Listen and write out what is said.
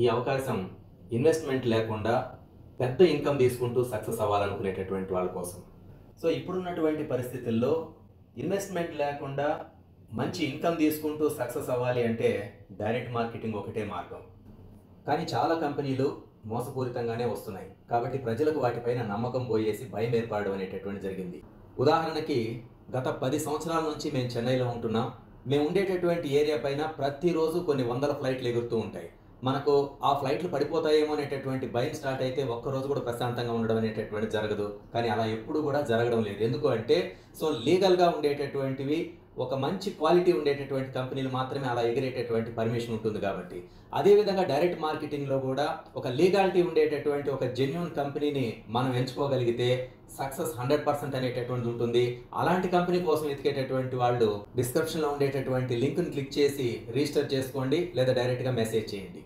ఈ అవకాశం ఇన్వెస్ట్మెంట్ లేకుండా పెద్ద ఇన్కమ్ తీసుకుంటూ సక్సెస్ అవ్వాలనుకునేటటువంటి వాళ్ళ కోసం. సో ఇప్పుడున్నటువంటి పరిస్థితుల్లో ఇన్వెస్ట్మెంట్ లేకుండా మంచి ఇన్కమ్ తీసుకుంటూ సక్సెస్ అవ్వాలి అంటే డైరెక్ట్ మార్కెటింగ్ ఒకటే మార్గం. కానీ చాలా కంపెనీలు మోసపూరితంగానే వస్తున్నాయి. కాబట్టి ప్రజలకు వాటిపైన నమ్మకం పోయేసి భయం ఏర్పడడం అనేటటువంటి జరిగింది. ఉదాహరణకి గత 10 సంవత్సరాల నుంచి మేము చెన్నైలో ఉంటున్నాం. మేము ఉండేటటువంటి ఏరియా పైన ప్రతిరోజు కొన్ని వందల ఫ్లైట్లు ఎగురుతూ ఉంటాయి. మనకు ఆ ఫ్లైట్లు పడిపోతాయేమో అనేటటువంటి భయం స్టార్ట్ అయితే ఒక్కరోజు కూడా ప్రశాంతంగా ఉండడం అనేటటువంటి జరగదు. కానీ అలా ఎప్పుడు కూడా జరగడం లేదు. ఎందుకు అంటే లీగల్గా ఉండేటటువంటివి, ఒక మంచి క్వాలిటీ ఉండేటటువంటి కంపెనీలు మాత్రమే అలా ఎగిరేటటువంటి పర్మిషన్ ఉంటుంది కాబట్టి. అదేవిధంగా డైరెక్ట్ మార్కెటింగ్లో కూడా ఒక లీగాలిటీ ఉండేటటువంటి ఒక జెన్యూన్ కంపెనీని మనం ఎంచుకోగలిగితే సక్సెస్ 100% అనేటటువంటిది ఉంటుంది. అలాంటి కంపెనీ కోసం వెతికేటటువంటి వాళ్ళు డిస్క్రిప్షన్లో ఉండేటటువంటి లింక్ని క్లిక్ చేసి రిజిస్టర్ చేసుకోండి, లేదా డైరెక్ట్గా మెసేజ్ చేయండి.